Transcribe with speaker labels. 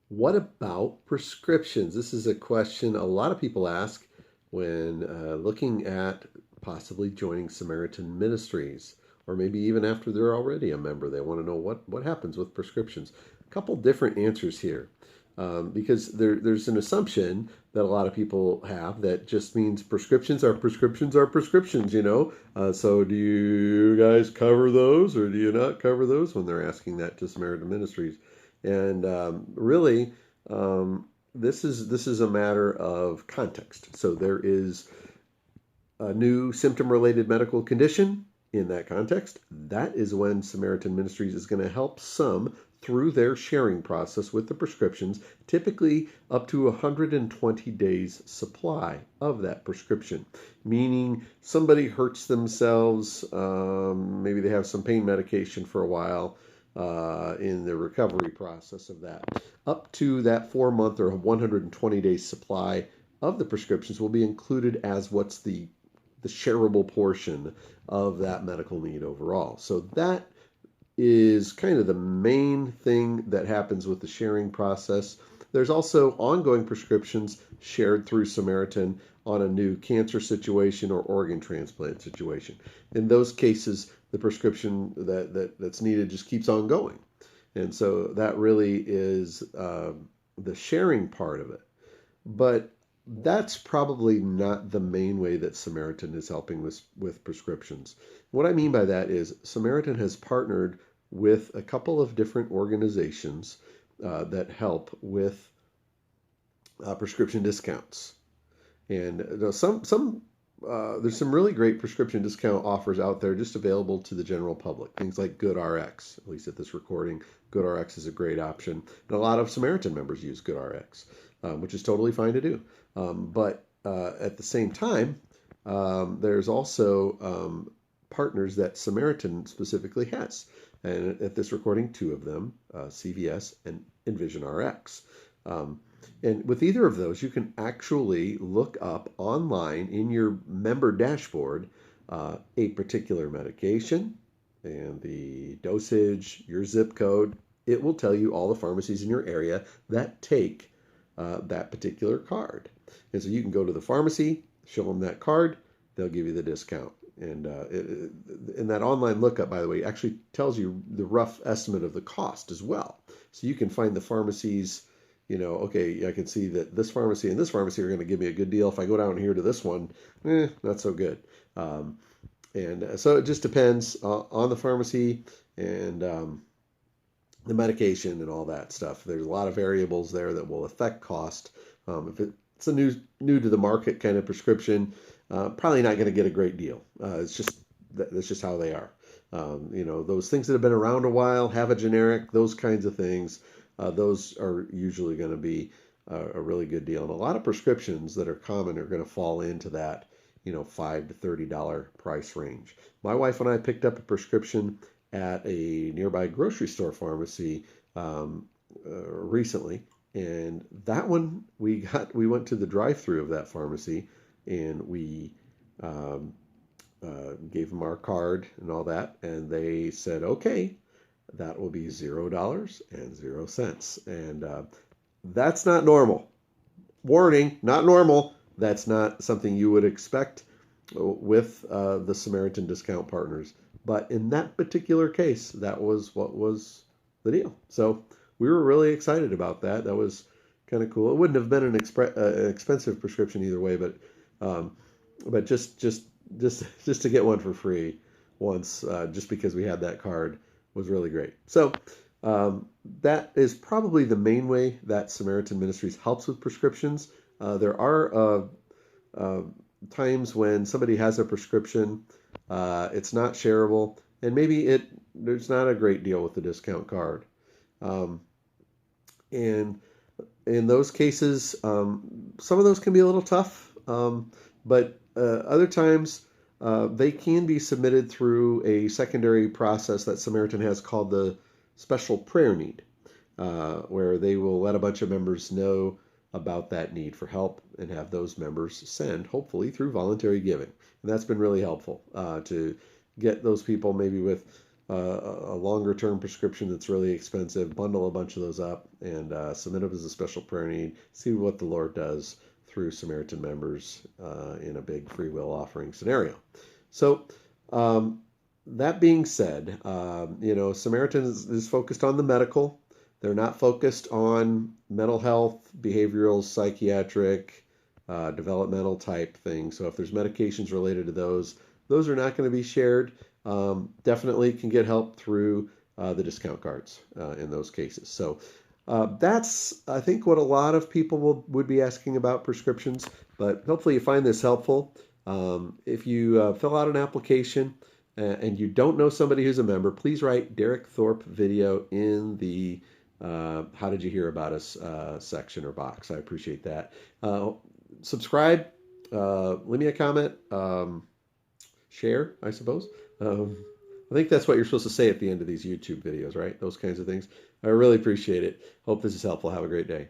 Speaker 1: What about prescriptions? This is a question a lot of people ask when looking at possibly joining Samaritan Ministries, or maybe even after they're already a member. They want to know what happens with prescriptions. A couple different answers here. Because there's an assumption that a lot of people have that just means prescriptions are prescriptions are prescriptions, you know. So do you guys cover those or do you not cover those when they're asking that to Samaritan Ministries? And really, this is a matter of context. So there is a new symptom-related medical condition in that context. That is when Samaritan Ministries is going to help some through their sharing process with the prescriptions, typically up to 120 days supply of that prescription. Meaning somebody hurts themselves, maybe they have some pain medication for a while, in the recovery process of that. Up to that 4 month or 120 day supply of the prescriptions will be included as what's the shareable portion of that medical need overall. So that is kind of the main thing that happens with the sharing process. There's also ongoing prescriptions shared through Samaritan on a new cancer situation or organ transplant situation. In those cases, the prescription that's needed just keeps on going. And so that really is the sharing part of it. But that's probably not the main way that Samaritan is helping with prescriptions. What I mean by that is Samaritan has partnered with a couple of different organizations that help with prescription discounts. And some there's some really great prescription discount offers out there just available to the general public. Things like GoodRx, at least at this recording, GoodRx is a great option. And a lot of Samaritan members use GoodRx, which is totally fine to do. But at the same time, there's also partners that Samaritan specifically has. And at this recording, two of them, CVS and EnvisionRx. And with either of those, you can actually look up online in your member dashboard a particular medication and the dosage, your zip code. It will tell you all the pharmacies in your area that take that particular card. And so you can go to the pharmacy, show them that card, they'll give you the discount. And and that online lookup, by the way, actually tells you the rough estimate of the cost as well. So you can find the pharmacies, you know, okay, I can see that this pharmacy and this pharmacy are going to give me a good deal. If I go down here to this one, not so good. And so it just depends on the pharmacy and the medication and all that stuff. There's a lot of variables there that will affect cost. If it's a new to the market kind of prescription, probably not going to get a great deal. That's just how they are. You know, those things that have been around a while, have a generic, those kinds of things, those are usually going to be a really good deal. And a lot of prescriptions that are common are going to fall into that, you know, $5 to $30 price range. My wife and I picked up a prescription at a nearby grocery store pharmacy recently, and that one we went to the drive-through of that pharmacy, and we gave them our card and all that, and they said, okay, that will be $0.00. And that's not normal. Warning, not normal. That's not something you would expect with the Samaritan discount partners. But in that particular case, that was what was the deal. So we were really excited about that. That was kind of cool. It wouldn't have been an expensive prescription either way, but just to get one for free once, just because we had that card, was really great. So that is probably the main way that Samaritan Ministries helps with prescriptions. There are times when somebody has a prescription, it's not shareable, and maybe there's not a great deal with the discount card. And in those cases, some of those can be a little tough, but other times they can be submitted through a secondary process that Samaritan has called the special prayer need, where they will let a bunch of members know about that need for help and have those members send, hopefully through voluntary giving. And that's been really helpful to get those people maybe with a longer term prescription that's really expensive, bundle a bunch of those up and submit them as a special prayer need. See what the Lord does through Samaritan members in a big free will offering scenario. So, that being said, Samaritan is focused on the medical. They're not focused on mental health, behavioral, psychiatric, developmental type things. So if there's medications related to those are not going to be shared. Definitely can get help through the discount cards in those cases. So that's, I think, what a lot of people would be asking about prescriptions, but hopefully you find this helpful. If you fill out an application and you don't know somebody who's a member, please write DEREK THORP video in the how did you hear about us section or box. I appreciate that. Subscribe, leave me a comment, share, I suppose. I think that's what you're supposed to say at the end of these YouTube videos, right? Those kinds of things. I really appreciate it. Hope this is helpful. Have a great day.